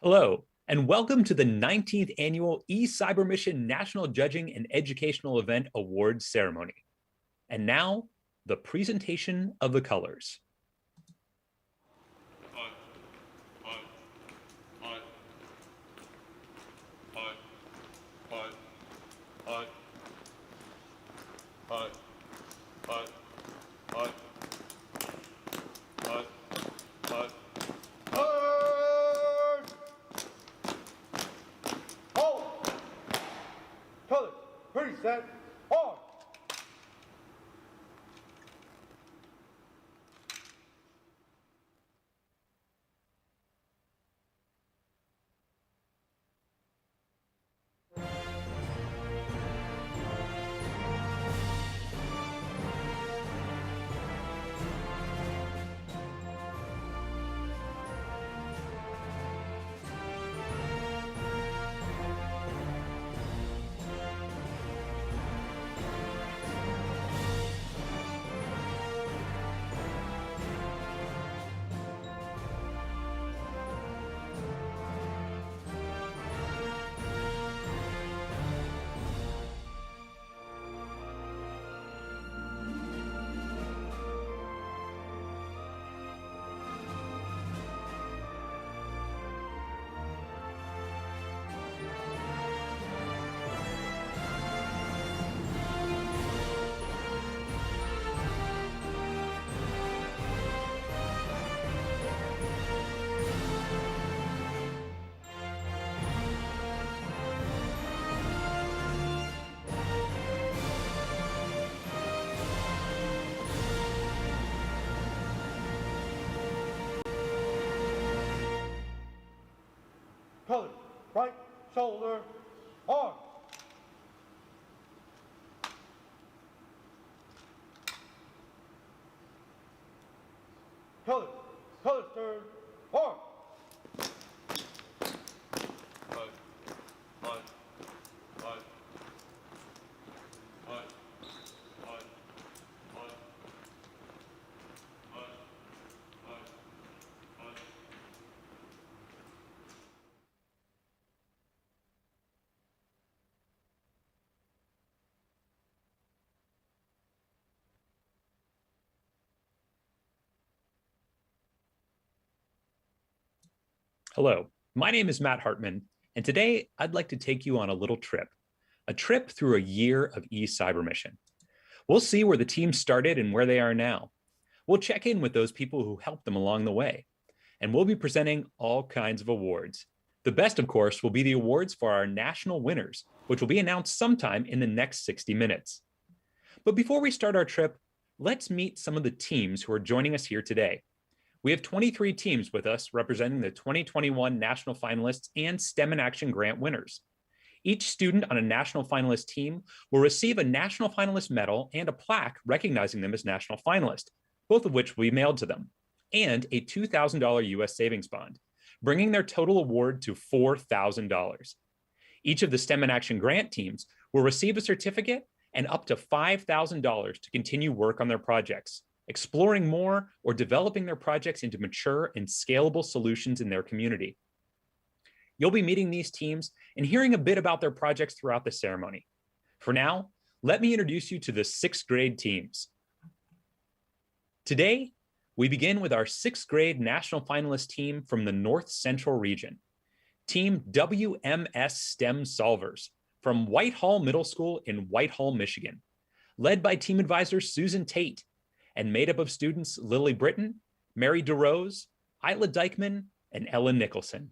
Hello, and welcome to the 19th Annual eCyberMission National Judging and Educational Event Awards Ceremony. And now, the presentation of the colors. Set, on! Color, right shoulder, on! Color turn, on! Hello, my name is Matt Hartman, and today I'd like to take you on a little trip, a trip through a year of eCyberMission. We'll see where the team started and where they are now. We'll check in with those people who helped them along the way, and we'll be presenting all kinds of awards. The best, of course, will be the awards for our national winners, which will be announced sometime in the next 60 minutes. But before we start our trip, let's meet some of the teams who are joining us here today. We have 23 teams with us representing the 2021 national finalists and STEM in Action grant winners. Each student on a national finalist team will receive a national finalist medal and a plaque recognizing them as national finalists, both of which will be mailed to them, and a $2,000 US savings bond, bringing their total award to $4,000. Each of the STEM in Action grant teams will receive a certificate and up to $5,000 to continue work on their projects, exploring more or developing their projects into mature and scalable solutions in their community. You'll be meeting these teams and hearing a bit about their projects throughout the ceremony. For now, let me introduce you to the sixth grade teams. Today, we begin with our sixth grade national finalist team from the North Central region, Team WMS STEM Solvers from Whitehall Middle School in Whitehall, Michigan, led by team advisor Susan Tate, and made up of students Lily Britton, Mary DeRose, Isla Dykeman, and Ellen Nicholson.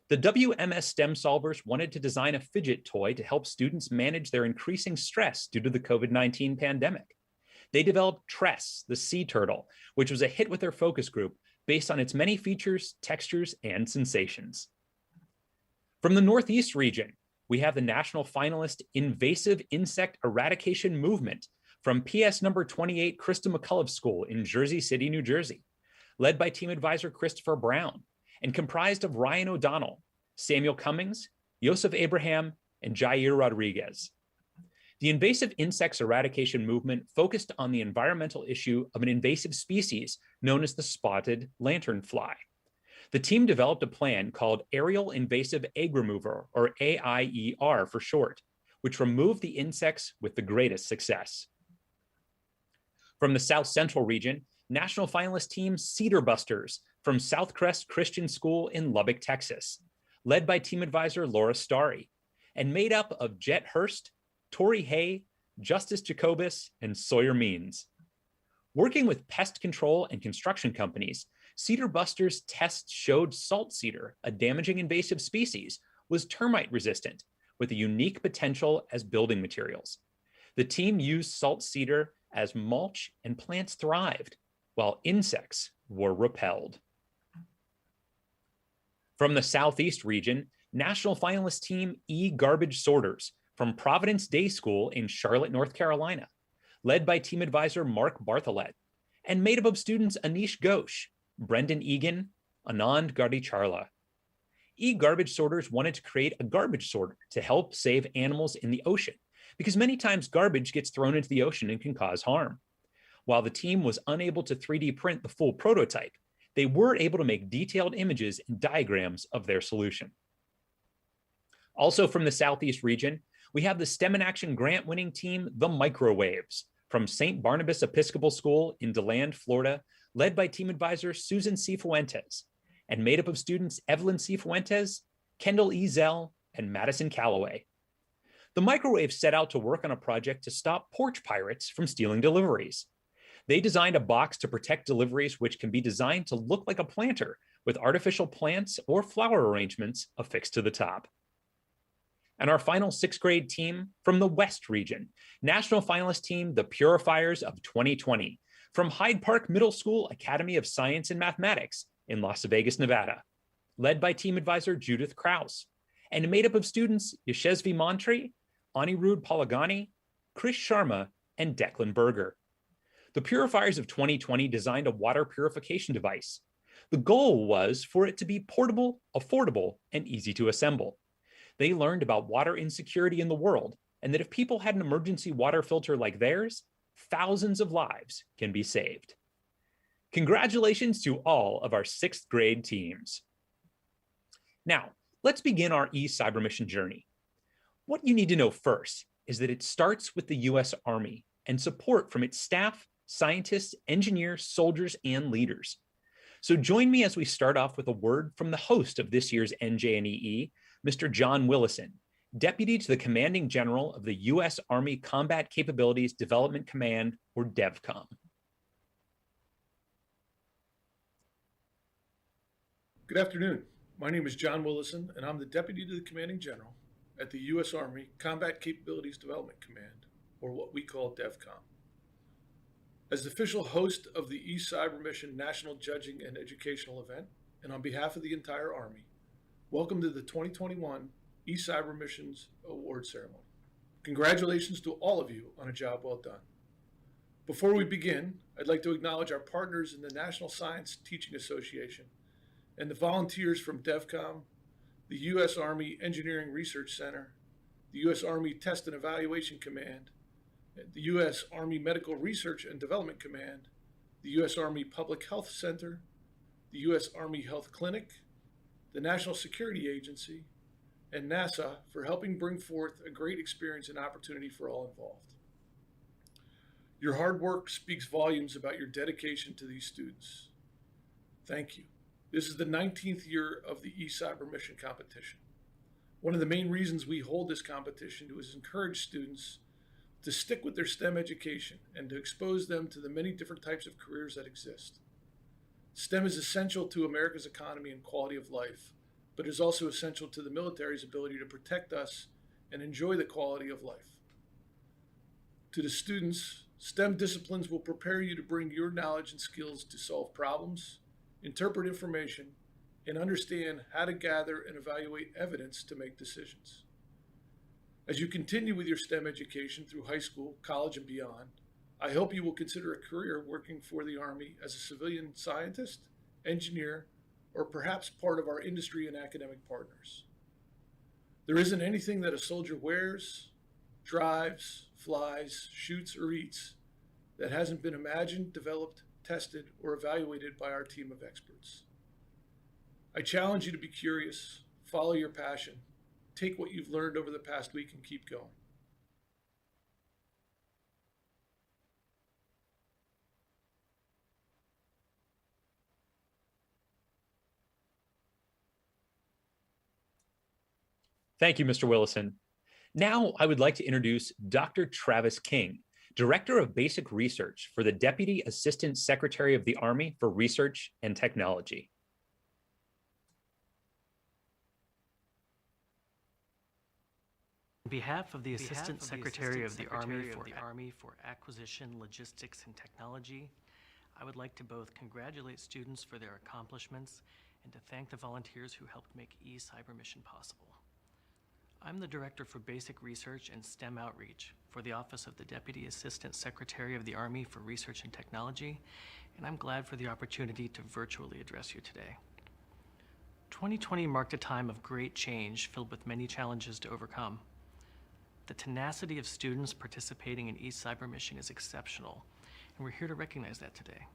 The WMS STEM Solvers wanted to design a fidget toy to help students manage their increasing stress due to the COVID-19 pandemic. They developed Tress, the sea turtle, which was a hit with their focus group based on its many features, textures, and sensations. From the Northeast region, we have the national finalist Invasive Insect Eradication Movement from PS number 28 Krista McCullough School in Jersey City, New Jersey, led by team advisor Christopher Brown, and comprised of Ryan O'Donnell, Samuel Cummings, Joseph Abraham, and Jair Rodriguez. The invasive insects eradication movement focused on the environmental issue of an invasive species known as the spotted lanternfly. The team developed a plan called Aerial Invasive Egg Remover, or AIER for short, which removed the insects with the greatest success. From the South Central region, national finalist team Cedar Busters from Southcrest Christian School in Lubbock, Texas, led by team advisor Laura Starry, and made up of Jet Hurst, Tori Hay, Justice Jacobus, and Sawyer Means. Working with pest control and construction companies, Cedar Busters tests showed salt cedar, a damaging invasive species, was termite resistant, with a unique potential as building materials. The team used salt cedar as mulch and plants thrived, while insects were repelled. From the Southeast region, national finalist team Garbage Sorters from Providence Day School in Charlotte, North Carolina, led by team advisor Mark Bartholet, and made up of students Anish Ghosh, Brendan Egan, Anand Gardicharla. Garbage Sorters wanted to create a garbage sorter to help save animals in the ocean, because many times garbage gets thrown into the ocean and can cause harm. While the team was unable to 3D print the full prototype, they were able to make detailed images and diagrams of their solution. Also from the Southeast region, we have the STEM in Action grant-winning team, the Microwaves, from St. Barnabas Episcopal School in DeLand, Florida, led by team advisor Susan Cifuentes, and made up of students Evelyn Cifuentes, Kendall E. Zell, and Madison Calloway. The Microwaves set out to work on a project to stop porch pirates from stealing deliveries. They designed a box to protect deliveries which can be designed to look like a planter with artificial plants or flower arrangements affixed to the top. And our final sixth grade team from the West region, national finalist team, the Purifiers of 2020, from Hyde Park Middle School Academy of Science and Mathematics in Las Vegas, Nevada, led by team advisor Judith Krause, and made up of students Yashesvi Montri, Anirudh Palagani, Chris Sharma, and Declan Berger. The Purifiers of 2020 designed a water purification device. The goal was for it to be portable, affordable, and easy to assemble. They learned about water insecurity in the world, and that if people had an emergency water filter like theirs, thousands of lives can be saved. Congratulations to all of our sixth grade teams. Now, let's begin our e-cyber mission journey. What you need to know first is that it starts with the U.S. Army and support from its staff, scientists, engineers, soldiers, and leaders. So join me as we start off with a word from the host of this year's NJNEE, Mr. John Willison, Deputy to the Commanding General of the U.S. Army Combat Capabilities Development Command, or DEVCOM. Good afternoon. My name is John Willison, and I'm the Deputy to the Commanding General at the U.S. Army Combat Capabilities Development Command, or what we call DEVCOM. As the official host of the e-cyber mission National Judging and Educational Event, and on behalf of the entire Army, welcome to the 2021 e-cyber missions award ceremony. Congratulations to all of you on a job well done. Before we begin, I'd like to acknowledge our partners in the National Science Teaching Association and the volunteers from DEVCOM, the U.S. Army Engineering Research Center, the U.S. Army Test and Evaluation Command, the U.S. Army Medical Research and Development Command, the U.S. Army Public Health Center, the U.S. Army Health Clinic, the National Security Agency, and NASA for helping bring forth a great experience and opportunity for all involved. Your hard work speaks volumes about your dedication to these students. Thank you. This is the 19th year of the e-cyber mission competition. One of the main reasons we hold this competition is to encourage students to stick with their STEM education and to expose them to the many different types of careers that exist. STEM is essential to America's economy and quality of life, but is also essential to the military's ability to protect us and enjoy the quality of life. To the students, STEM disciplines will prepare you to bring your knowledge and skills to solve problems, interpret information, and understand how to gather and evaluate evidence to make decisions. As you continue with your STEM education through high school, college, and beyond, I hope you will consider a career working for the Army as a civilian scientist, engineer, or perhaps part of our industry and academic partners. There isn't anything that a soldier wears, drives, flies, shoots, or eats that hasn't been imagined, developed, tested, or evaluated by our team of experts. I challenge you to be curious, follow your passion, take what you've learned over the past week and keep going. Thank you, Mr. Willison. Now I would like to introduce Dr. Travis King, Director of Basic Research for the Deputy Assistant Secretary of the Army for Research and Technology. On behalf of the Assistant Secretary of the Army for Acquisition, Logistics, and Technology, I would like to both congratulate students for their accomplishments and to thank the volunteers who helped make eCyber Mission possible. I'm the Director for Basic Research and STEM Outreach for the Office of the Deputy Assistant Secretary of the Army for Research and Technology, and I'm glad for the opportunity to virtually address you today. 2020 marked a time of great change filled with many challenges to overcome. The tenacity of students participating in eCyber Mission is exceptional, and we're here to recognize that today.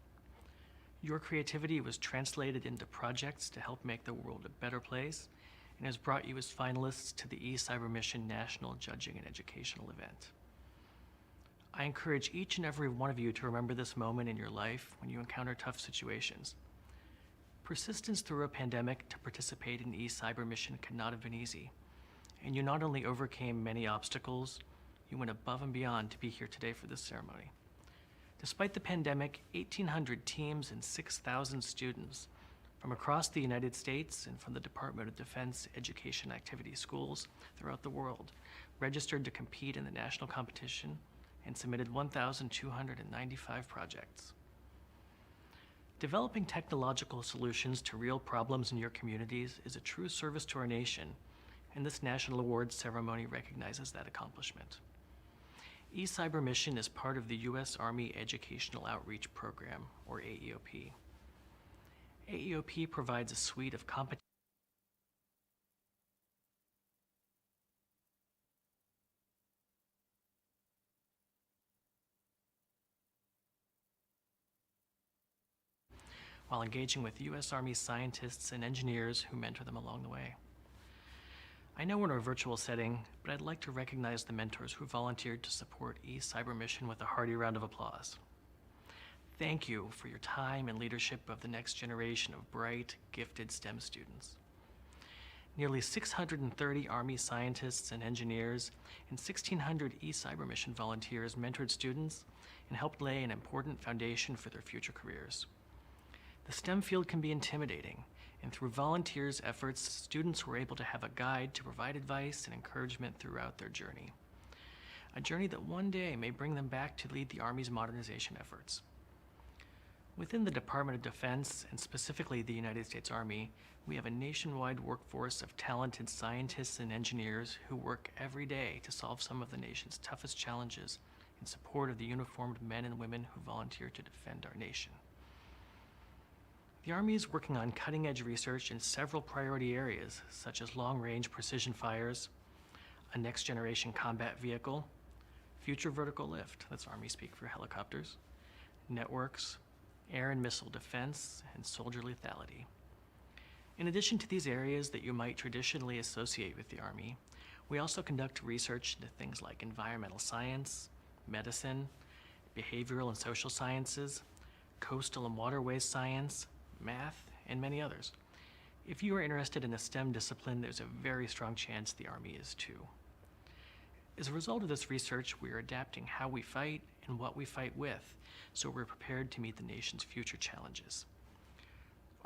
Your creativity was translated into projects to help make the world a better place, and has brought you as finalists to the eCyber Mission National Judging and Educational event. I encourage each and every one of you to remember this moment in your life when you encounter tough situations. Persistence through a pandemic to participate in eCyber Mission could not have been easy, and you not only overcame many obstacles, you went above and beyond to be here today for this ceremony. Despite the pandemic, 1,800 teams and 6,000 students from across the United States and from the Department of Defense Education Activity schools throughout the world registered to compete in the national competition and submitted 1,295 projects. Developing technological solutions to real problems in your communities is a true service to our nation, and this National Awards ceremony recognizes that accomplishment. eCyber Mission is part of the U.S. Army Educational Outreach Program, or AEOP. AEOP provides a suite of competence while engaging with U.S. Army scientists and engineers who mentor them along the way. I know we're in a virtual setting, but I'd like to recognize the mentors who volunteered to support eCyber Mission with a hearty round of applause. Thank you for your time and leadership of the next generation of bright, gifted STEM students. Nearly 630 Army scientists and engineers and 1,600 eCyber Mission volunteers mentored students and helped lay an important foundation for their future careers. The STEM field can be intimidating, and through volunteers' efforts, students were able to have a guide to provide advice and encouragement throughout their journey. A journey that one day may bring them back to lead the Army's modernization efforts. Within the Department of Defense, and specifically the United States Army, we have a nationwide workforce of talented scientists and engineers who work every day to solve some of the nation's toughest challenges in support of the uniformed men and women who volunteer to defend our nation. The Army is working on cutting-edge research in several priority areas, such as long-range precision fires, a next-generation combat vehicle, future vertical lift, that's Army speak for helicopters, networks, air and missile defense, and soldier lethality. In addition to these areas that you might traditionally associate with the Army, we also conduct research into things like environmental science, medicine, behavioral and social sciences, coastal and waterways science, math, and many others. If you are interested in a STEM discipline, there's a very strong chance the Army is too. As a result of this research, we are adapting how we fight and what we fight with, so we're prepared to meet the nation's future challenges.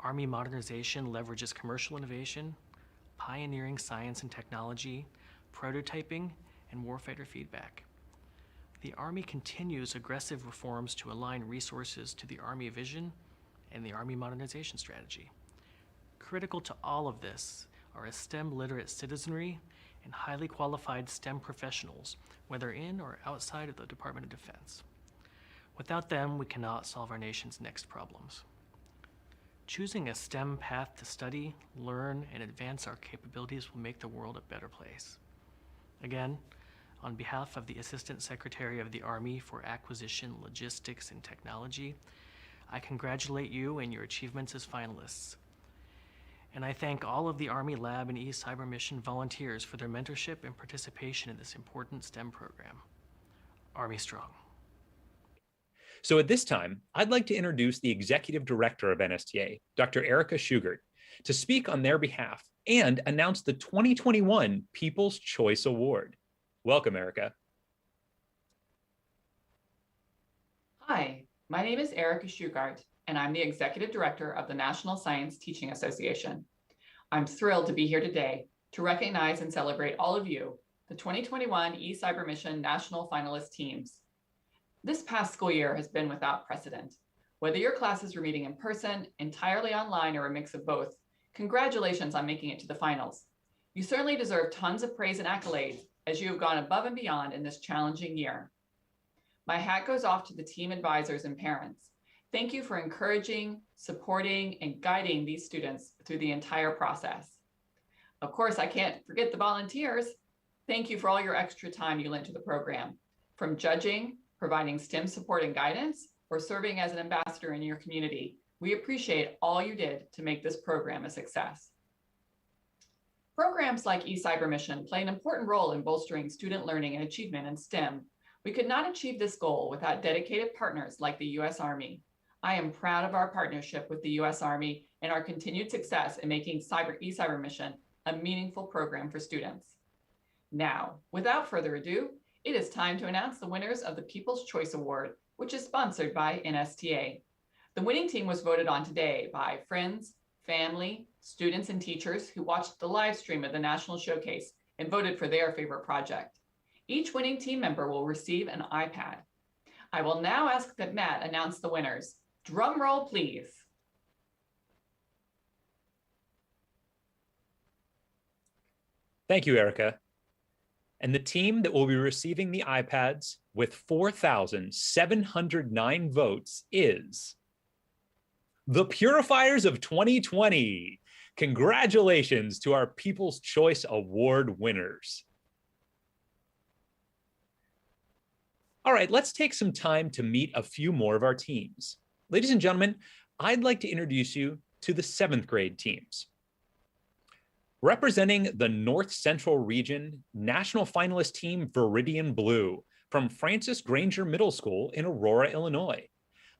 Army modernization leverages commercial innovation, pioneering science and technology, prototyping, and warfighter feedback. The Army continues aggressive reforms to align resources to the Army vision and the Army modernization strategy. Critical to all of this are a STEM-literate citizenry and highly qualified STEM professionals, whether in or outside of the Department of Defense. Without them, we cannot solve our nation's next problems. Choosing a STEM path to study, learn, and advance our capabilities will make the world a better place. Again, on behalf of the Assistant Secretary of the Army for Acquisition, Logistics, and Technology, I congratulate you and your achievements as finalists. And I thank all of the Army Lab and eCyber Mission volunteers for their mentorship and participation in this important STEM program. Army Strong. So at this time, I'd like to introduce the Executive Director of NSTA, Dr. Erica Schugert, to speak on their behalf and announce the 2021 People's Choice Award. Welcome, Erica. Hi, my name is Erica Schugart, and I'm the Executive Director of the National Science Teaching Association. I'm thrilled to be here today to recognize and celebrate all of you, the 2021 eCyber Mission National Finalist teams. This past school year has been without precedent. Whether your classes were meeting in person, entirely online, or a mix of both, congratulations on making it to the finals. You certainly deserve tons of praise and accolades as you have gone above and beyond in this challenging year. My hat goes off to the team advisors and parents. Thank you for encouraging, supporting, and guiding these students through the entire process. Of course, I can't forget the volunteers. Thank you for all your extra time you lent to the program, from judging, providing STEM support and guidance, or serving as an ambassador in your community. We appreciate all you did to make this program a success. Programs like eCyber Mission play an important role in bolstering student learning and achievement in STEM. We could not achieve this goal without dedicated partners like the U.S. Army. I am proud of our partnership with the U.S. Army and our continued success in making eCyber Mission a meaningful program for students. Now, without further ado, it is time to announce the winners of the People's Choice Award, which is sponsored by NSTA. The winning team was voted on today by friends, family, students, and teachers who watched the live stream of the National Showcase and voted for their favorite project. Each winning team member will receive an iPad. I will now ask that Matt announce the winners. Drum roll, please. Thank you, Erica. And the team that will be receiving the iPads with 4,709 votes is the Purifiers of 2020. Congratulations to our People's Choice Award winners. All right, let's take some time to meet a few more of our teams. Ladies and gentlemen, I'd like to introduce you to the 7th grade teams. Representing the North Central Region, national finalist team Viridian Blue from Francis Granger Middle School in Aurora, Illinois,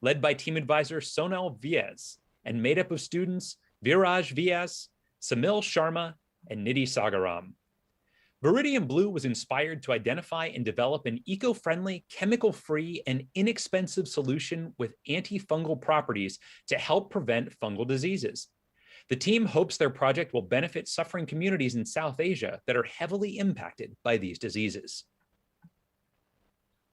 led by team advisor Sonal Viez and made up of students Viraj Viez, Samil Sharma, and Nidhi Sagaram. Viridian Blue was inspired to identify and develop an eco-friendly, chemical-free, and inexpensive solution with antifungal properties to help prevent fungal diseases. The team hopes their project will benefit suffering communities in South Asia that are heavily impacted by these diseases.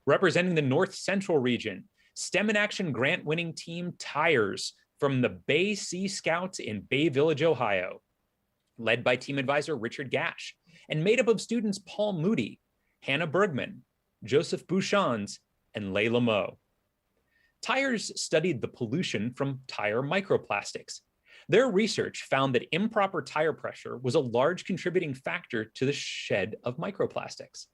Representing the North Central Region, STEM in Action grant-winning team Tires from the Bay Sea Scouts in Bay Village, Ohio, led by team advisor Richard Gash, and made up of students Paul Moody, Hannah Bergman, Joseph Bouchons, and Layla Moe. Tires studied the pollution from tire microplastics. Their research found that improper tire pressure was a large contributing factor to the shed of microplastics.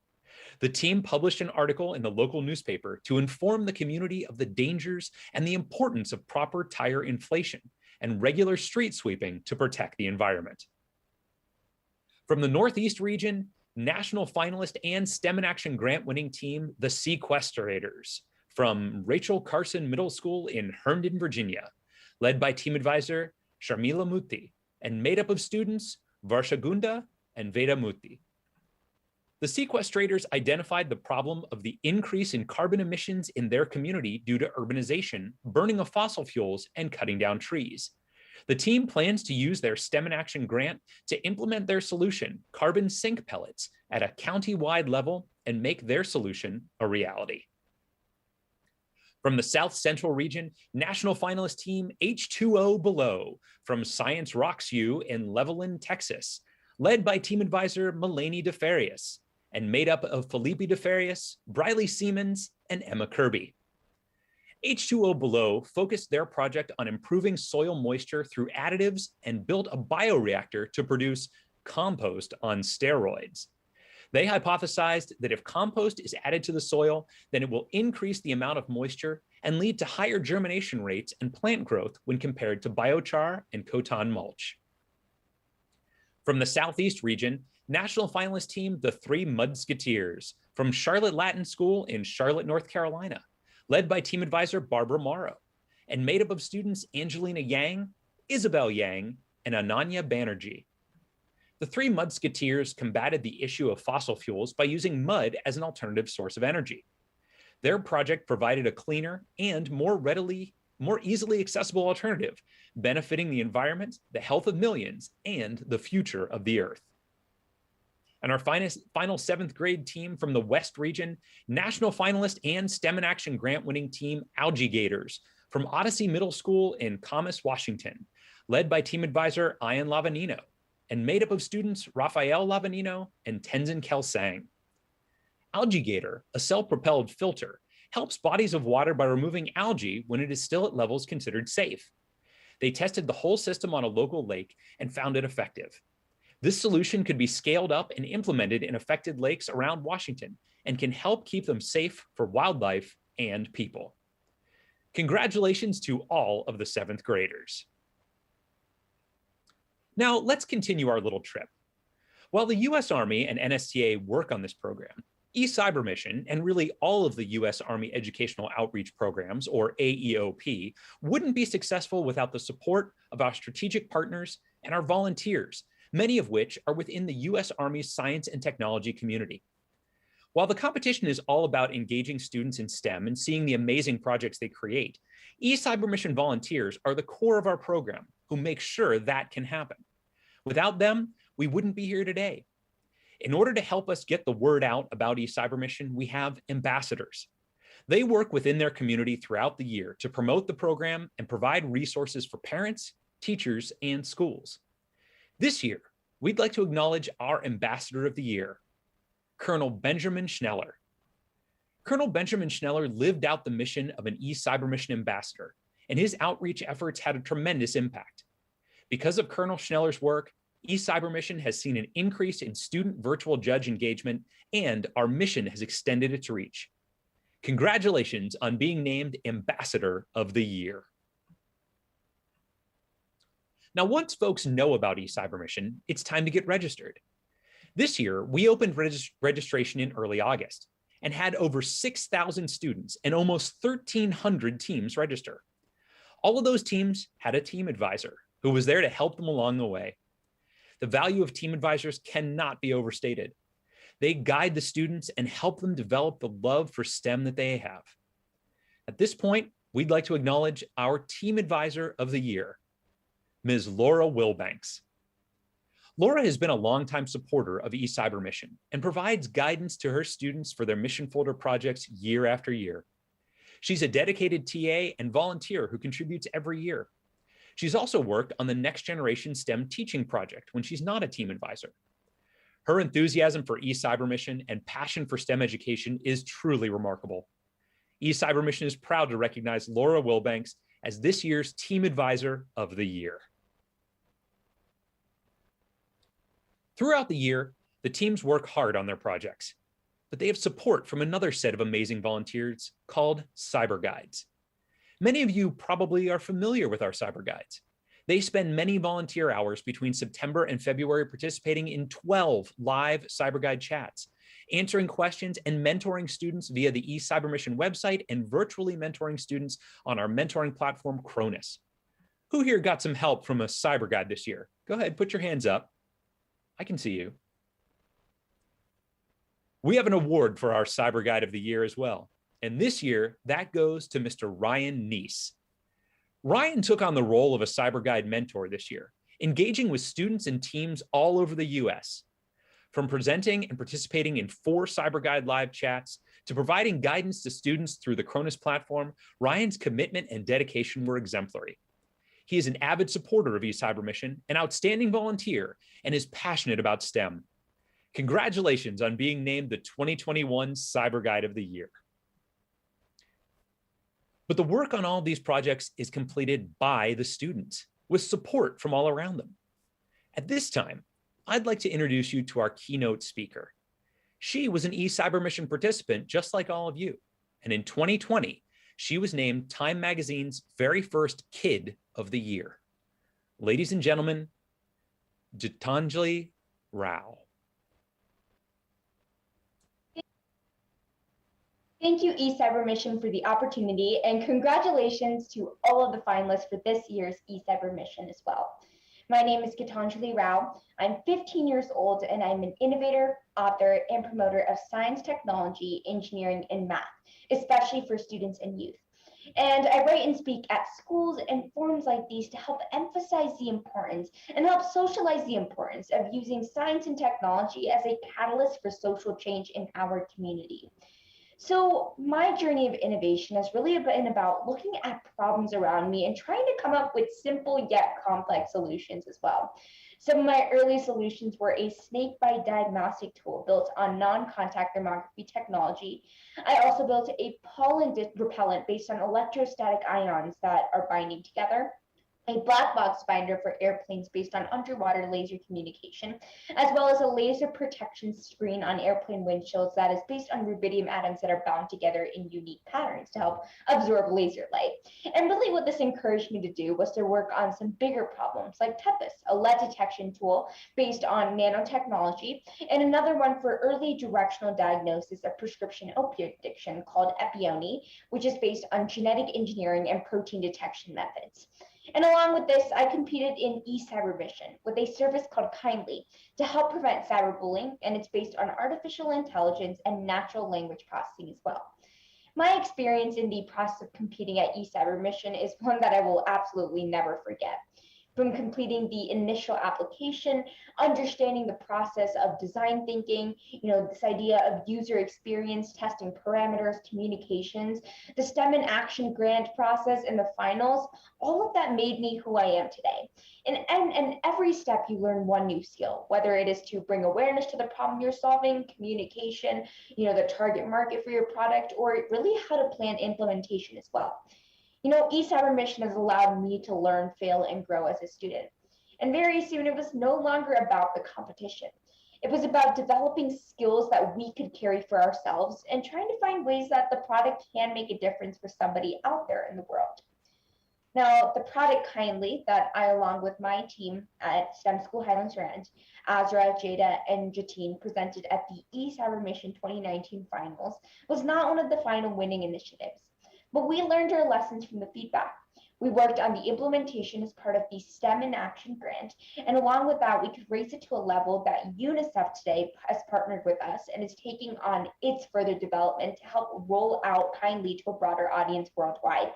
The team published an article in the local newspaper to inform the community of the dangers and the importance of proper tire inflation and regular street sweeping to protect the environment. From the Northeast region, national finalist and STEM in Action grant-winning team, the Sequestrators, from Rachel Carson Middle School in Herndon, Virginia, led by team advisor Sharmila Muthi, and made up of students Varsha Gunda and Veda Muthi. The sequestrators identified the problem of the increase in carbon emissions in their community due to urbanization, burning of fossil fuels, and cutting down trees. The team plans to use their STEM in Action grant to implement their solution, carbon sink pellets, at a county-wide level and make their solution a reality. From the South Central region, national finalist team H2O Below from Science Rocks U in Levelland, Texas, led by team advisor Melanie DeFarius, and made up of Felipe DeFarius, Briley Siemens, and Emma Kirby. H2O Below focused their project on improving soil moisture through additives and built a bioreactor to produce compost on steroids. They hypothesized that if compost is added to the soil, then it will increase the amount of moisture and lead to higher germination rates and plant growth when compared to biochar and Khotan mulch. From the Southeast region, national finalist team, the Three Mudsketeers, from Charlotte Latin School in Charlotte, North Carolina, led by team advisor Barbara Morrow, and made up of students Angelina Yang, Isabel Yang, and Ananya Banerjee. The Three Mudsketeers combated the issue of fossil fuels by using mud as an alternative source of energy. Their project provided a cleaner and more easily accessible alternative, benefiting the environment, the health of millions, and the future of the Earth. And our final seventh grade team from the West region, national finalist and STEM in Action grant-winning team Algae Gators from Odyssey Middle School in Camas, Washington, led by team advisor Ian Lavanino, and made up of students Rafael Lavanino and Tenzin Kelsang. Algae Gator, a self-propelled filter, helps bodies of water by removing algae when it is still at levels considered safe. They tested the whole system on a local lake and found it effective. This solution could be scaled up and implemented in affected lakes around Washington and can help keep them safe for wildlife and people. Congratulations to all of the seventh graders. Now let's continue our little trip. While the US Army and NSTA work on this program, eCybermission, and really all of the US Army Educational Outreach Programs, or AEOP, wouldn't be successful without the support of our strategic partners and our volunteers, many of which are within the US Army's science and technology community. While the competition is all about engaging students in STEM and seeing the amazing projects they create, eCybermission volunteers are the core of our program who make sure that can happen. Without them, we wouldn't be here today. In order to help us get the word out about eCybermission, we have ambassadors. They work within their community throughout the year to promote the program and provide resources for parents, teachers, and schools. This year, we'd like to acknowledge our Ambassador of the Year, Colonel Benjamin Schneller. Colonel Benjamin Schneller lived out the mission of an eCybermission ambassador, and his outreach efforts had a tremendous impact. Because of Colonel Schneller's work, eCybermission has seen an increase in student virtual judge engagement, and our mission has extended its reach. Congratulations on being named Ambassador of the Year. Now, once folks know about eCybermission, it's time to get registered. This year, we opened registration in early August and had over 6,000 students and almost 1,300 teams register. All of those teams had a team advisor who was there to help them along the way. The value of team advisors cannot be overstated. They guide the students and help them develop the love for STEM that they have. At this point, we'd like to acknowledge our Team Advisor of the Year, Ms. Laura Wilbanks. Laura has been a longtime supporter of eCybermission and provides guidance to her students for their mission folder projects year after year. She's a dedicated TA and volunteer who contributes every year. She's also worked on the Next Generation STEM Teaching Project when she's not a team advisor. Her enthusiasm for eCybermission and passion for STEM education is truly remarkable. eCybermission is proud to recognize Laura Wilbanks as this year's Team Advisor of the Year. Throughout the year, the teams work hard on their projects, but they have support from another set of amazing volunteers called Cyber Guides. Many of you probably are familiar with our Cyber Guides. They spend many volunteer hours between September and February participating in 12 live Cyber Guide chats, answering questions and mentoring students via the eCybermission website and virtually mentoring students on our mentoring platform, Cronus. Who here got some help from a Cyber Guide this year? Go ahead, put your hands up. I can see you. We have an award for our Cyber Guide of the Year as well. And this year, that goes to Mr. Ryan Neese. Ryan took on the role of a Cyber Guide mentor this year, engaging with students and teams all over the US. From presenting and participating in 4 Cyber Guide live chats to providing guidance to students through the Cronus platform, Ryan's commitment and dedication were exemplary. He is an avid supporter of eCybermission, an outstanding volunteer, and is passionate about STEM. Congratulations on being named the 2021 Cyber Guide of the Year. But the work on all of these projects is completed by the students with support from all around them. At this time, I'd like to introduce you to our keynote speaker. She was an eCybermission participant just like all of you. And in 2020, she was named Time Magazine's very first Kid of the Year. Ladies and gentlemen, Gitanjali Rao. Thank you, eCyber Mission, for the opportunity, and congratulations to all of the finalists for this year's eCyber Mission as well. My name is Gitanjali Rao. I'm 15 years old, and I'm an innovator, author, and promoter of science, technology, engineering, and math, especially for students and youth. And I write and speak at schools and forums like these to help emphasize the importance and help socialize the importance of using science and technology as a catalyst for social change in our community. So my journey of innovation has really been about looking at problems around me and trying to come up with simple yet complex solutions as well. Some of my early solutions were a snakebite diagnostic tool built on non-contact thermography technology. I also built a pollen repellent based on electrostatic ions that are binding together, a black box binder for airplanes based on underwater laser communication, as well as a laser protection screen on airplane windshields that is based on rubidium atoms that are bound together in unique patterns to help absorb laser light. And really what this encouraged me to do was to work on some bigger problems like TEPIS, a lead detection tool based on nanotechnology, and another one for early directional diagnosis of prescription opioid addiction called Epione, which is based on genetic engineering and protein detection methods. And along with this, I competed in eCyber Mission with a service called Kindly to help prevent cyberbullying, and it's based on artificial intelligence and natural language processing as well. My experience in the process of competing at eCyber Mission is one that I will absolutely never forget. From completing the initial application, understanding the process of design thinking, this idea of user experience, testing parameters, communications, the STEM in action grant process, and the finals, all of that made me who I am today. And every step you learn one new skill, whether it is to bring awareness to the problem you're solving, communication, the target market for your product, or really how to plan implementation as well. eCyber Mission has allowed me to learn, fail, and grow as a student. And very soon, it was no longer about the competition. It was about developing skills that we could carry for ourselves and trying to find ways that the product can make a difference for somebody out there in the world. Now, the product Kindly that I, along with my team at STEM School Highlands Ranch, Azra, Jada, and Jatine presented at the eCyber Mission 2019 finals was not one of the final winning initiatives. But we learned our lessons from the feedback. We worked on the implementation as part of the STEM in Action grant, and along with that, we could raise it to a level that UNICEF today has partnered with us and is taking on its further development to help roll out Kindly to a broader audience worldwide.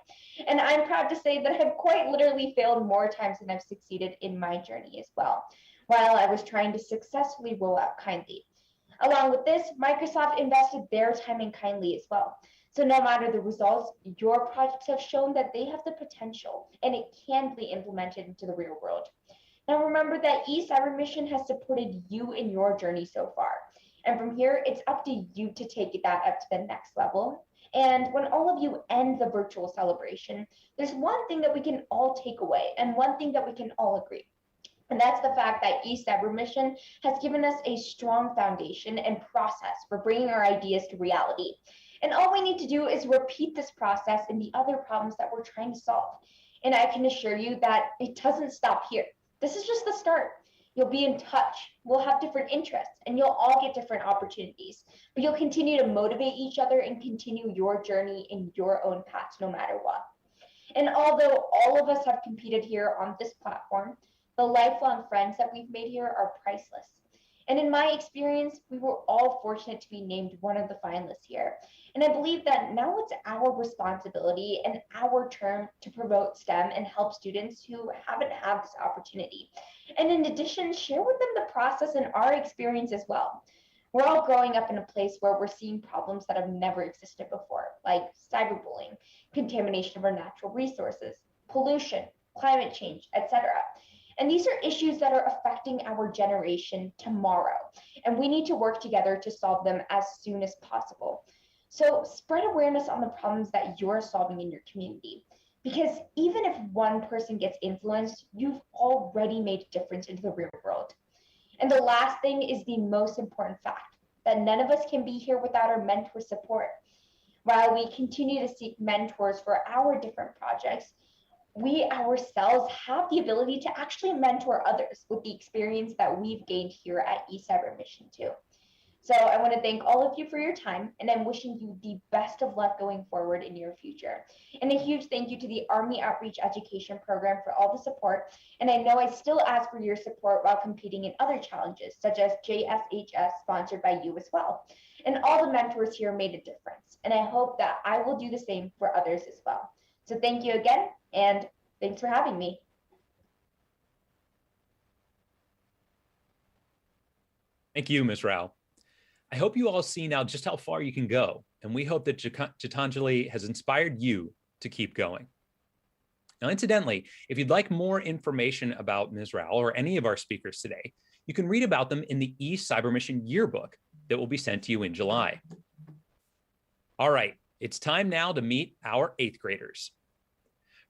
And I'm proud to say that I have quite literally failed more times than I've succeeded in my journey as well, while I was trying to successfully roll out Kindly. Along with this, Microsoft invested their time in Kindly as well. So no matter the results, your projects have shown that they have the potential and it can be implemented into the real world. Now remember that eCyber Mission has supported you in your journey so far. And from here, it's up to you to take that up to the next level. And when all of you end the virtual celebration, there's one thing that we can all take away and one thing that we can all agree. And that's the fact that eCyber Mission has given us a strong foundation and process for bringing our ideas to reality. And all we need to do is repeat this process in the other problems that we're trying to solve. And I can assure you that it doesn't stop here. This is just the start. You'll be in touch. We'll have different interests and you'll all get different opportunities. But you'll continue to motivate each other and continue your journey in your own path no matter what. And although all of us have competed here on this platform, the lifelong friends that we've made here are priceless. And in my experience, we were all fortunate to be named one of the finalists here. And I believe that now it's our responsibility and our turn to promote STEM and help students who haven't had this opportunity. And in addition, share with them the process and our experience as well. We're all growing up in a place where we're seeing problems that have never existed before, like cyberbullying, contamination of our natural resources, pollution, climate change, etc. And these are issues that are affecting our generation tomorrow, and we need to work together to solve them as soon as possible. So spread awareness on the problems that you're solving in your community, because even if one person gets influenced, you've already made a difference into the real world. And the last thing is the most important fact, that none of us can be here without our mentor support. While we continue to seek mentors for our different projects, we ourselves have the ability to actually mentor others with the experience that we've gained here at eCyber Mission too. So I want to thank all of you for your time, and I'm wishing you the best of luck going forward in your future. And a huge thank you to the Army Outreach Education Program for all the support. And I know I still ask for your support while competing in other challenges, such as JSHS, sponsored by you as well. And all the mentors here made a difference. And I hope that I will do the same for others as well. So thank you again, and thanks for having me. Thank you, Ms. Rao. I hope you all see now just how far you can go, and we hope that Gitanjali has inspired you to keep going. Now, incidentally, if you'd like more information about Ms. Rao or any of our speakers today, you can read about them in the eCyber Mission yearbook that will be sent to you in July. All right, it's time now to meet our 8th graders.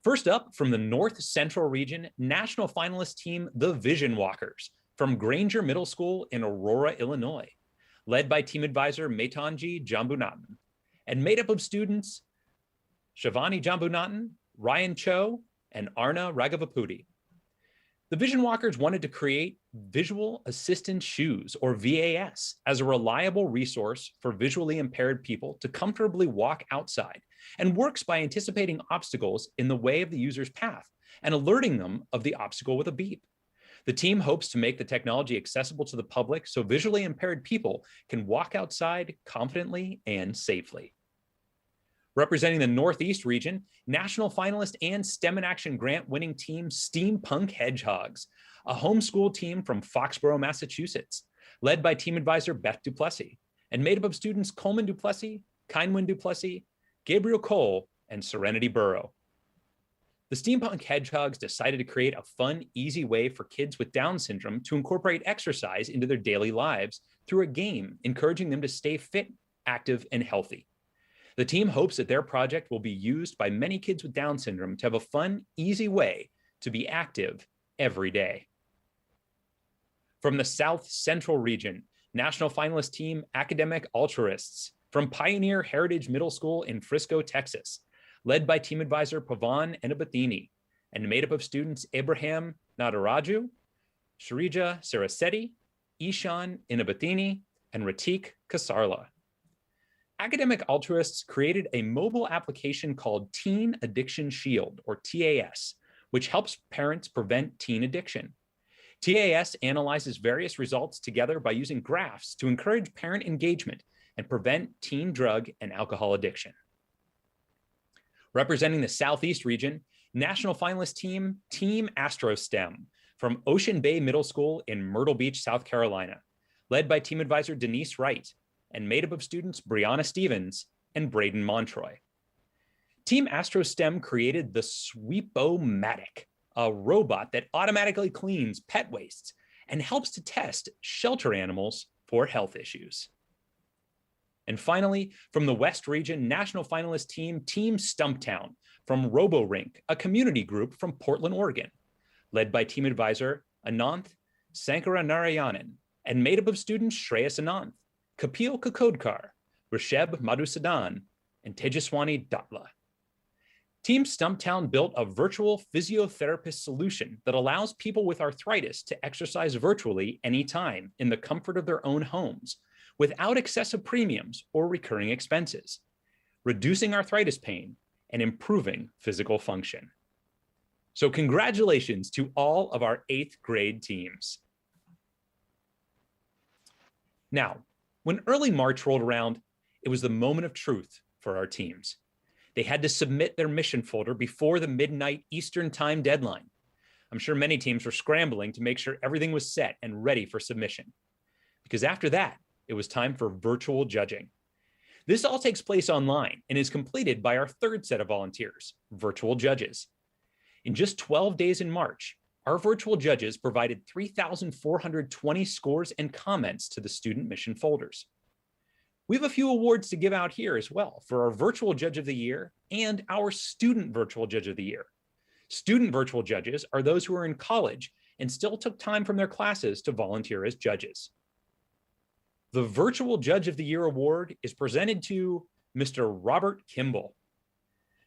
First up, from the North Central Region, national finalist team, the Vision Walkers, from Granger Middle School in Aurora, Illinois, led by team advisor Metanji Jambunathan, and made up of students Shivani Jambunathan, Ryan Cho, and Arna Raghavapudi. The Vision Walkers wanted to create Visual Assistance Shoes, or VAS, as a reliable resource for visually impaired people to comfortably walk outside, and works by anticipating obstacles in the way of the user's path and alerting them of the obstacle with a beep. The team hopes to make the technology accessible to the public so visually impaired people can walk outside confidently and safely. Representing the Northeast region, national finalist and STEM in Action grant winning team Steampunk Hedgehogs, a homeschool team from Foxborough, Massachusetts, led by team advisor Beth Duplessis, and made up of students Coleman Duplessis, Kindwin Duplessis, Gabriel Cole, and Serenity Burrow. The Steampunk Hedgehogs decided to create a fun, easy way for kids with Down syndrome to incorporate exercise into their daily lives through a game, encouraging them to stay fit, active, and healthy. The team hopes that their project will be used by many kids with Down syndrome to have a fun, easy way to be active every day. From the South Central Region, national finalist team Academic Altruists from Pioneer Heritage Middle School in Frisco, Texas, led by team advisor Pavan Enabathini, and made up of students Abraham Nadaraju, Sharija Sarasetti, Ishan Enabathini, and Ratik Kasarla. Academic Altruists created a mobile application called Teen Addiction Shield, or TAS, which helps parents prevent teen addiction. TAS analyzes various results together by using graphs to encourage parent engagement and prevent teen drug and alcohol addiction. Representing the Southeast region, national finalist team, Team AstroSTEM from Ocean Bay Middle School in Myrtle Beach, South Carolina, led by team advisor Denise Wright, and made up of students Brianna Stevens and Braden Montroy. Team AstroSTEM created the Sweepomatic, a robot that automatically cleans pet wastes and helps to test shelter animals for health issues. And finally, from the West region, national finalist team, Team Stumptown from RoboRink, a community group from Portland, Oregon, led by team advisor Ananth Sankaranarayanan, and made up of students Shreyas Ananth, Kapil Kakodkar, Risheb Madhusudan, and Tejaswani Datla. Team Stumptown built a virtual physiotherapist solution that allows people with arthritis to exercise virtually anytime in the comfort of their own homes, without excessive premiums or recurring expenses, reducing arthritis pain and improving physical function. So congratulations to all of our 8th grade teams. Now, when early March rolled around, it was the moment of truth for our teams. They had to submit their mission folder before the midnight Eastern Time deadline. I'm sure many teams were scrambling to make sure everything was set and ready for submission. Because after that, it was time for virtual judging. This all takes place online and is completed by our 3rd set of volunteers, virtual judges. In just 12 days in March, our virtual judges provided 3,420 scores and comments to the student mission folders. We have a few awards to give out here as well for our Virtual Judge of the Year and our Student Virtual Judge of the Year. Student virtual judges are those who are in college and still took time from their classes to volunteer as judges. The Virtual Judge of the Year award is presented to Mr. Robert Kimball.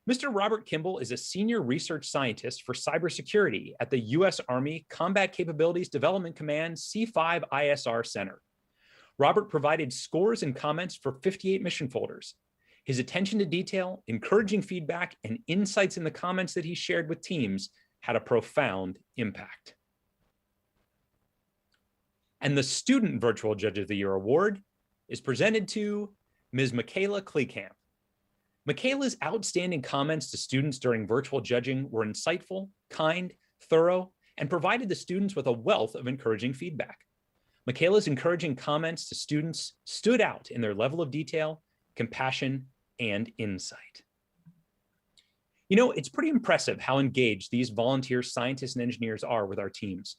Mr. Robert Kimball is a senior research scientist for cybersecurity at the U.S. Army Combat Capabilities Development Command C5 ISR Center. Robert provided scores and comments for 58 mission folders. His attention to detail, encouraging feedback, and insights in the comments that he shared with teams had a profound impact. And the Student Virtual Judge of the Year award is presented to Ms. Michaela Kleekamp. Michaela's outstanding comments to students during virtual judging were insightful, kind, thorough, and provided the students with a wealth of encouraging feedback. Michaela's encouraging comments to students stood out in their level of detail, compassion, and insight. You know, it's pretty impressive how engaged these volunteer scientists and engineers are with our teams.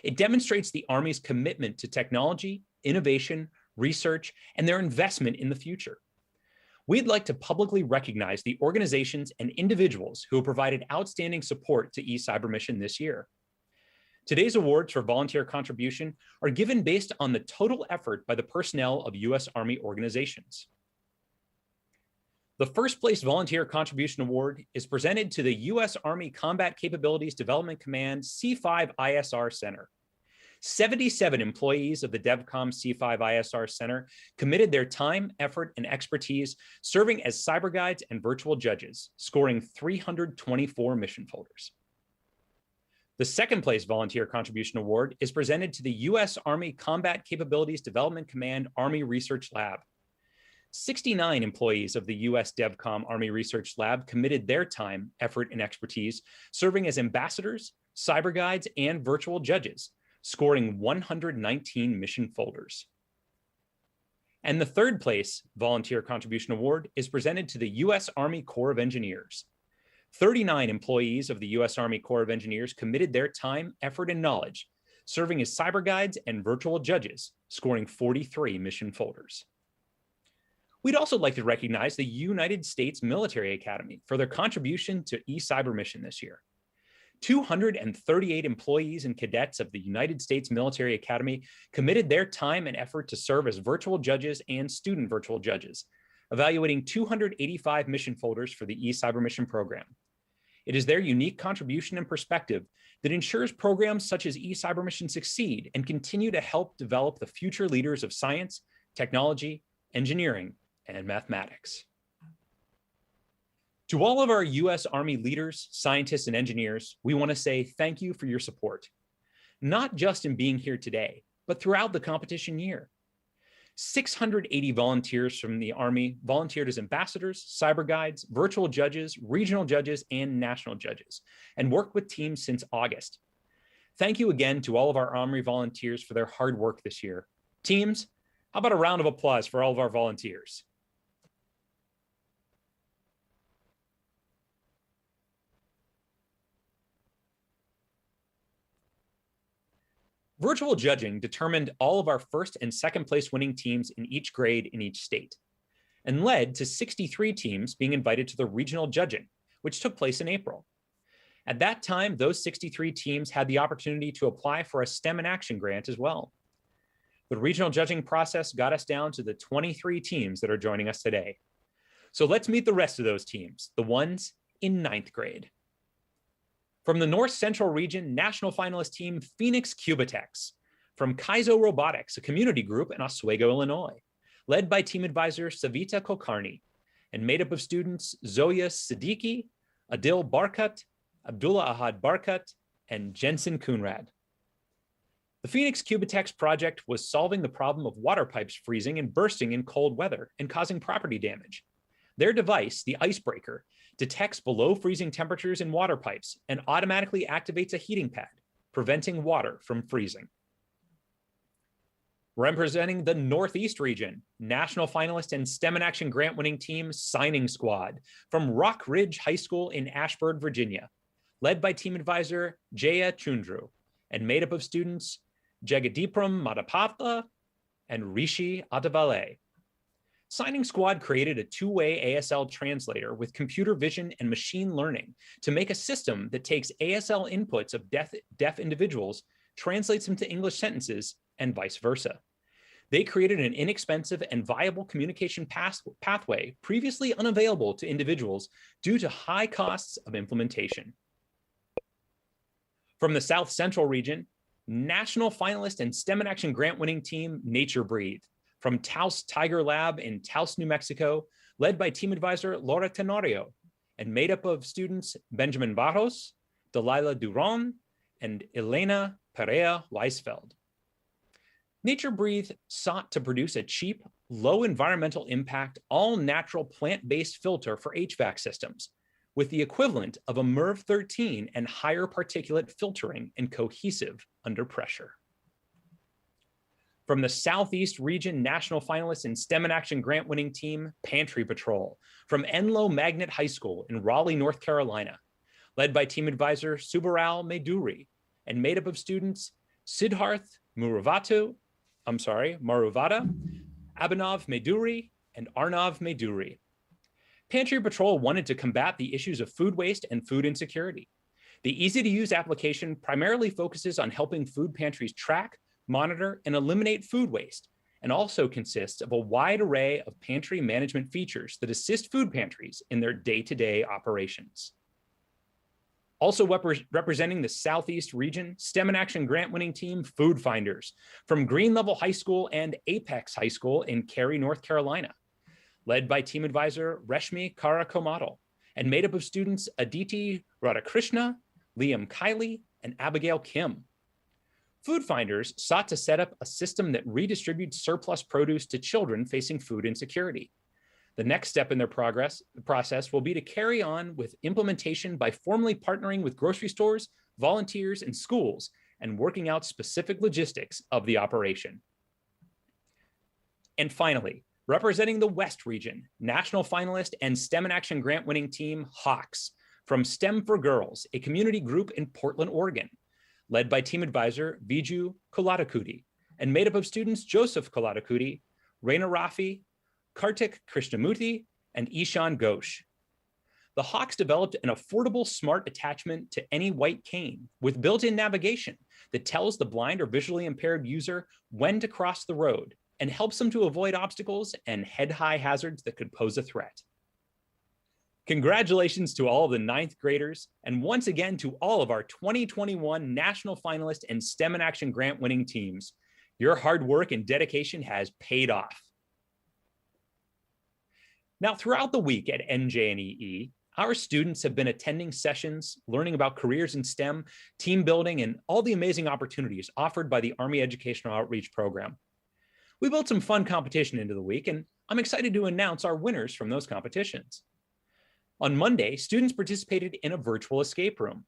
It demonstrates the Army's commitment to technology, innovation, research, and their investment in the future. We'd like to publicly recognize the organizations and individuals who have provided outstanding support to eCybermission this year. Today's awards for volunteer contribution are given based on the total effort by the personnel of U.S. Army organizations. The first place volunteer contribution award is presented to the U.S. Army Combat Capabilities Development Command C5 ISR Center. 77 employees of the DevCom C5 ISR Center committed their time, effort, and expertise serving as cyber guides and virtual judges, scoring 324 mission folders. The second place volunteer contribution award is presented to the U.S. Army Combat Capabilities Development Command Army Research Lab. 69 employees of the U.S. DevCom Army Research Lab committed their time, effort, and expertise serving as ambassadors, cyber guides, and virtual judges, scoring 119 mission folders. And the third place volunteer contribution award is presented to the U.S. Army Corps of Engineers. 39 employees of the U.S. Army Corps of Engineers committed their time, effort, and knowledge, serving as cyber guides and virtual judges, scoring 43 mission folders. We'd also like to recognize the United States Military Academy for their contribution to eCybermission this year. 238 employees and cadets of the United States Military Academy committed their time and effort to serve as virtual judges and student virtual judges, evaluating 285 mission folders for the eCybermission program. It is their unique contribution and perspective that ensures programs such as eCybermission succeed and continue to help develop the future leaders of science, technology, engineering, and mathematics. To all of our U.S. Army leaders, scientists, and engineers, we want to say thank you for your support, not just in being here today, but throughout the competition year. 680 volunteers from the Army volunteered as ambassadors, cyber guides, virtual judges, regional judges, and national judges, and worked with teams since August. Thank you again to all of our Army volunteers for their hard work this year. Teams, how about a round of applause for all of our volunteers? Virtual judging determined all of our first and second place winning teams in each grade in each state, and led to 63 teams being invited to the regional judging, which took place in April. At that time, those 63 teams had the opportunity to apply for a STEM in Action grant as well. The regional judging process got us down to the 23 teams that are joining us today. So let's meet the rest of those teams, the ones in 9th grade. From the North Central Region, national finalist team Phoenix Cubitex. From Kaizo Robotics, a community group in Oswego, Illinois, led by team advisor Savita Kulkarni, and made up of students Zoya Siddiqui, Adil Barkat, Abdullah Ahad Barkat, and Jensen Kunrad. The Phoenix Cubitex project was solving the problem of water pipes freezing and bursting in cold weather and causing property damage. Their device, the Icebreaker, detects below freezing temperatures in water pipes and automatically activates a heating pad, preventing water from freezing. Representing the Northeast region, national finalist and STEM in Action grant winning team Signing Squad from Rock Ridge High School in Ashburn, Virginia, led by team advisor Jaya Chundru, and made up of students Jagadipram Madapatha and Rishi Adavale. Signing Squad created a two-way ASL translator with computer vision and machine learning to make a system that takes ASL inputs of deaf individuals, translates them to English sentences, and vice versa. They created an inexpensive and viable communication pathway previously unavailable to individuals due to high costs of implementation. From the South Central region, national finalist and STEM in Action grant-winning team Nature Breathe from Taos Tiger Lab in Taos, New Mexico, led by team advisor Laura Tenorio, and made up of students Benjamin Barros, Delilah Duron, and Elena Perea Weisfeld. Nature Breathe sought to produce a cheap, low environmental impact, all-natural plant-based filter for HVAC systems, with the equivalent of a MERV 13 and higher particulate filtering and cohesive under pressure. From the Southeast region, national finalists in STEM in Action grant-winning team Pantry Patrol from Enloe Magnet High School in Raleigh, North Carolina, led by team advisor Subaral Meduri, and made up of students Siddharth Maruvada, Abhinav Meduri, and Arnav Meduri. Pantry Patrol wanted to combat the issues of food waste and food insecurity. The easy-to-use application primarily focuses on helping food pantries track, monitor, and eliminate food waste, and also consists of a wide array of pantry management features that assist food pantries in their day-to-day operations. Also representing the Southeast region, STEM in Action grant-winning team Food Finders from Green Level High School and Apex High School in Cary, North Carolina, led by team advisor Reshmi Karakomadal, and made up of students Aditi Radhakrishna, Liam Kiley, and Abigail Kim. Food Finders sought to set up a system that redistributes surplus produce to children facing food insecurity. The next step in their process will be to carry on with implementation by formally partnering with grocery stores, volunteers, and schools, and working out specific logistics of the operation. And finally, representing the West region, national finalist and STEM in Action grant-winning team Hawks from STEM for Girls, a community group in Portland, Oregon, led by team advisor Viju Koladakudi, and made up of students Joseph Koladakudi, Reina Rafi, Kartik Krishnamurthy, and Ishan Ghosh. The Hawks developed an affordable smart attachment to any white cane with built-in navigation that tells the blind or visually impaired user when to cross the road and helps them to avoid obstacles and head-high hazards that could pose a threat. Congratulations to all of the 9th graders, and once again to all of our 2021 national finalist and STEM in Action grant-winning teams. Your hard work and dedication has paid off. Now, throughout the week at NJNEE, our students have been attending sessions, learning about careers in STEM, team building, and all the amazing opportunities offered by the Army Educational Outreach Program. We built some fun competition into the week, and I'm excited to announce our winners from those competitions. On Monday, students participated in a virtual escape room.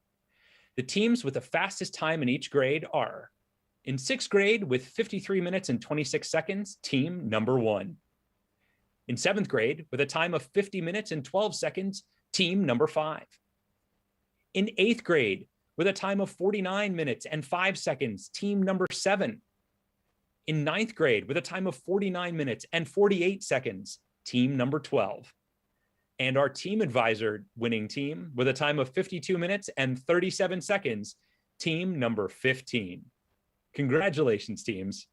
The teams with the fastest time in each grade are, in 6th grade with 53 minutes and 26 seconds, team number 1. In 7th grade, with a time of 50 minutes and 12 seconds, team number 5. In 8th grade, with a time of 49 minutes and 5 seconds, team number 7. In 9th grade, with a time of 49 minutes and 48 seconds, team number 12. And our team advisor winning team, with a time of 52 minutes and 37 seconds, team number 15. Congratulations, teams.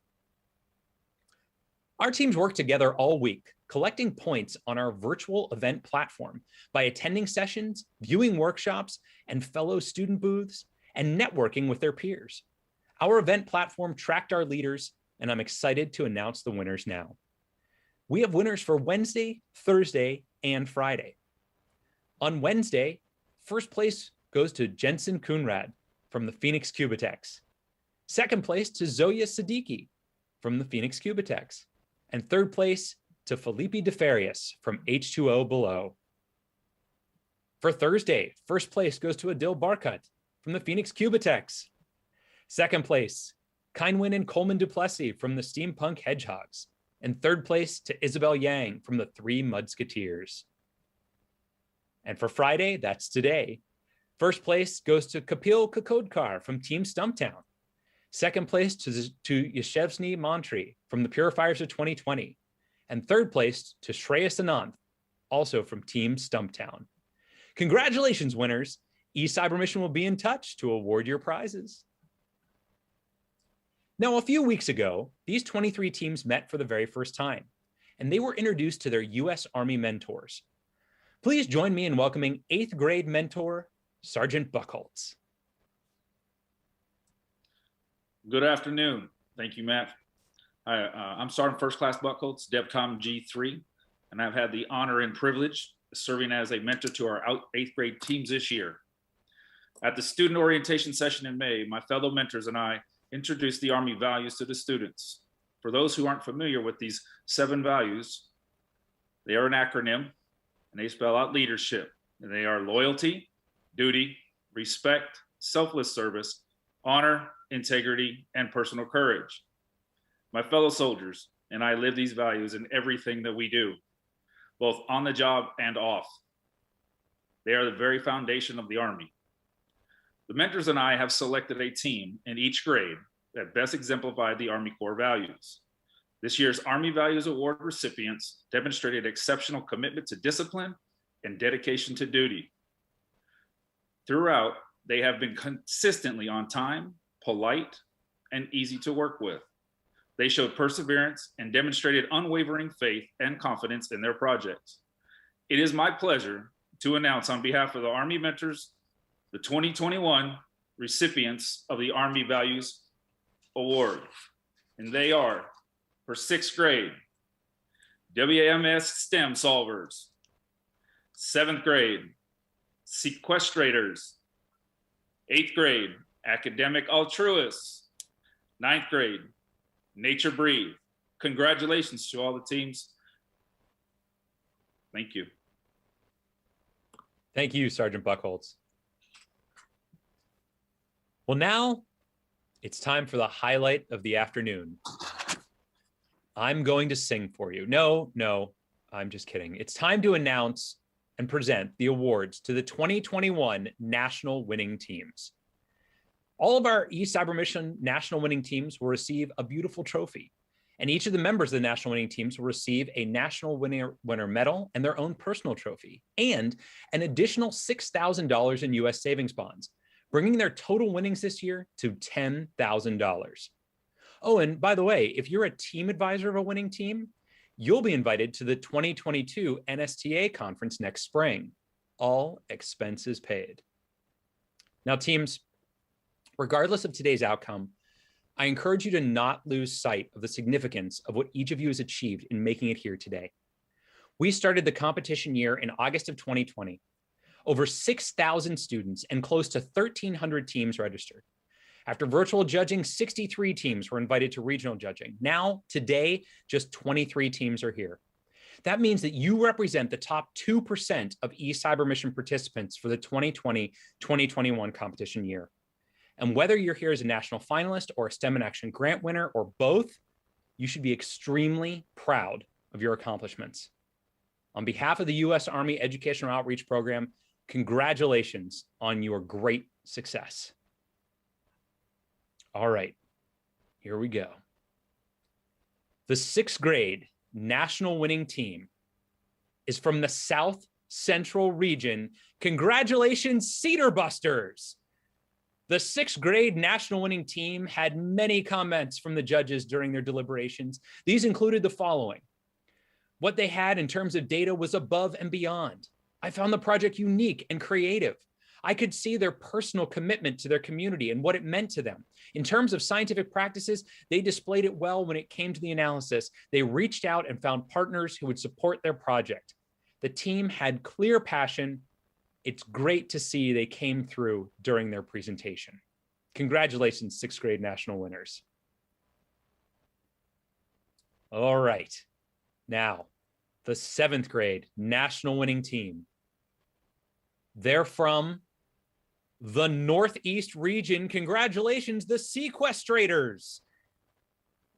Our teams worked together all week, collecting points on our virtual event platform by attending sessions, viewing workshops and fellow student booths, and networking with their peers. Our event platform tracked our leaders, and I'm excited to announce the winners now. We have winners for Wednesday, Thursday, and Friday. On Wednesday, first place goes to Jensen Kunrad from the Phoenix Cubitex. Second place to Zoya Siddiqui from the Phoenix Cubitex. And third place to Felipe DeFarias from H2O Below. For Thursday, first place goes to Adil Barkat from the Phoenix Cubitex. Second place, Kynwin and Coleman Duplessis from the Steampunk Hedgehogs. And third place to Isabel Yang from the Three Mudsketeers. And for Friday, that's today, first place goes to Kapil Kakodkar from Team Stumptown. Second place to Yashevsny Montry from the Purifiers of 2020. And third place to Shreyas Ananth, also from Team Stumptown. Congratulations, winners. eCybermission will be in touch to award your prizes. Now, a few weeks ago, these 23 teams met for the very first time, and they were introduced to their U.S. Army mentors. Please join me in welcoming 8th grade mentor, Sergeant Buckholtz. Good afternoon. Thank you, Matt. I'm Sergeant First Class Buckholtz, DEVCOM G3, and I've had the honor and privilege of serving as a mentor to our 8th grade teams this year. At the student orientation session in May, my fellow mentors and I introduced the Army values to the students. For those who aren't familiar with these 7 values, they are an acronym and they spell out leadership. And they are loyalty, duty, respect, selfless service, honor, integrity, and personal courage. My fellow soldiers and I live these values in everything that we do, both on the job and off. They are the very foundation of the Army. The mentors and I have selected a team in each grade that best exemplified the Army core values. This year's Army Values Award recipients demonstrated exceptional commitment to discipline and dedication to duty. Throughout, they have been consistently on time, polite, and easy to work with. They showed perseverance and demonstrated unwavering faith and confidence in their projects. It is my pleasure to announce on behalf of the Army mentors, the 2021 recipients of the Army Values Award. And they are, for 6th grade, WAMS STEM solvers. 7th grade, sequestrators. 8th grade, academic altruists. 9th grade, nature breathe. Congratulations to all the teams. Thank you. Thank you, Sergeant Buckholtz. Well, now it's time for the highlight of the afternoon. I'm going to sing for you. No, I'm just kidding. It's time to announce and present the awards to the 2021 national winning teams. All of our eCybermission national winning teams will receive a beautiful trophy, and each of the members of the national winning teams will receive a national winner medal and their own personal trophy, and an additional $6,000 in U.S. savings bonds, bringing their total winnings this year to $10,000. Oh, and by the way, if you're a team advisor of a winning team, you'll be invited to the 2022 NSTA conference next spring, all expenses paid. Now, teams, regardless of today's outcome, I encourage you to not lose sight of the significance of what each of you has achieved in making it here today. We started the competition year in August of 2020. Over 6,000 students and close to 1,300 teams registered. After virtual judging, 63 teams were invited to regional judging. Now, today, just 23 teams are here. That means that you represent the top 2% of eCybermission participants for the 2020-2021 competition year. And whether you're here as a national finalist or a STEM in Action grant winner or both, you should be extremely proud of your accomplishments. On behalf of the U.S. Army Educational Outreach Program, congratulations on your great success. All right, here we go. The 6th grade national winning team is from the South Central region. Congratulations, Cedar Busters. The 6th grade national winning team had many comments from the judges during their deliberations. These included the following. What they had in terms of data was above and beyond. I found the project unique and creative. I could see their personal commitment to their community and what it meant to them. In terms of scientific practices, they displayed it well when it came to the analysis. They reached out and found partners who would support their project. The team had clear passion. It's great to see they came through during their presentation. Congratulations, 6th grade national winners. All right, now the 7th grade national winning team. They're from the Northeast region. Congratulations, the Sequestrators.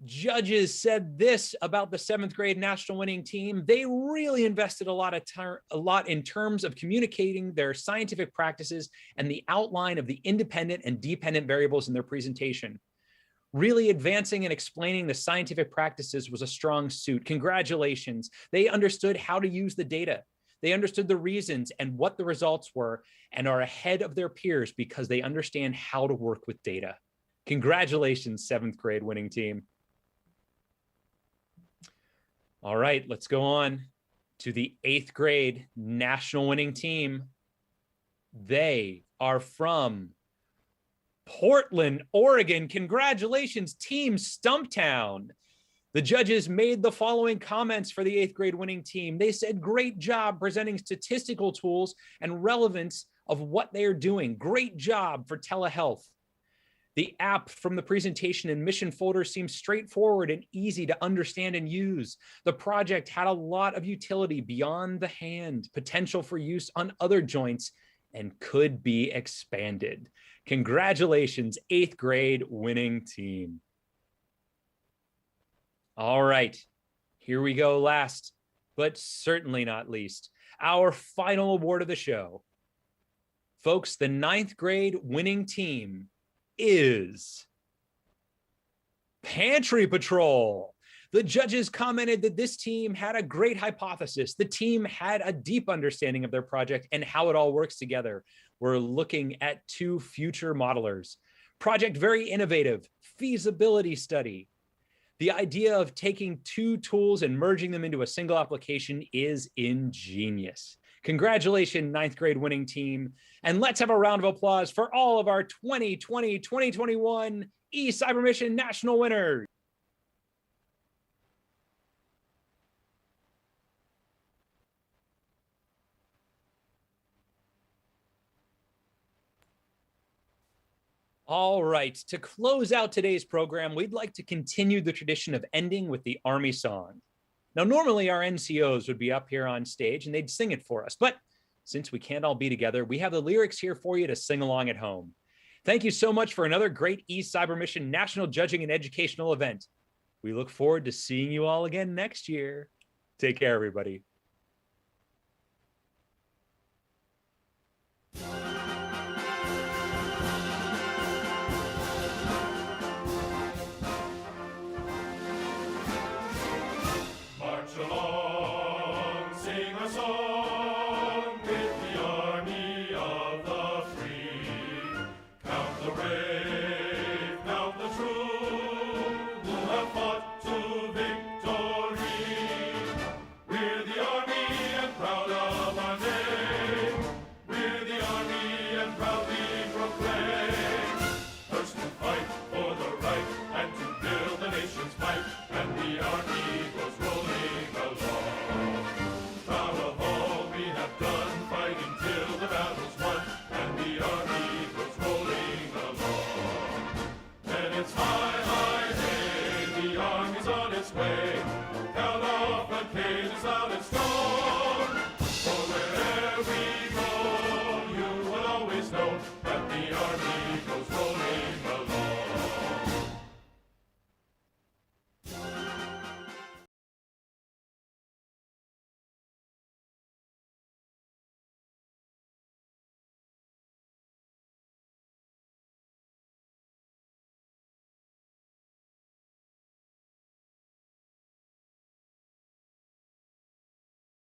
Judges said this about the 7th grade national winning team. They really invested a lot in terms of communicating their scientific practices and the outline of the independent and dependent variables in their presentation. Really advancing and explaining the scientific practices was a strong suit. Congratulations. They understood how to use the data. They understood the reasons and what the results were and are ahead of their peers because they understand how to work with data. Congratulations, 7th grade winning team. All right, let's go on to the 8th grade national winning team. They are from Portland, Oregon. Congratulations, Team Stumptown. The judges made the following comments for the 8th grade winning team. They said, great job presenting statistical tools and relevance of what they are doing. Great job for telehealth. The app from the presentation and mission folder seems straightforward and easy to understand and use. The project had a lot of utility beyond the hand, potential for use on other joints, and could be expanded. Congratulations, 8th grade winning team. All right, here we go last, but certainly not least, our final award of the show. Folks, the 9th grade winning team is Pantry Patrol. The judges commented that this team had a great hypothesis. The team had a deep understanding of their project and how it all works together. We're looking at 2 future modelers. Project very innovative, feasibility study. The idea of taking 2 tools and merging them into a single application is ingenious. Congratulations, 9th grade winning team. And let's have a round of applause for all of our 2020-2021 eCybermission national winners. All right, to close out today's program, we'd like to continue the tradition of ending with the Army song. Now, normally our NCOs would be up here on stage and they'd sing it for us, but since we can't all be together, we have the lyrics here for you to sing along at home. Thank you so much for another great eCybermission National Judging and Educational event. We look forward to seeing you all again next year. Take care, everybody.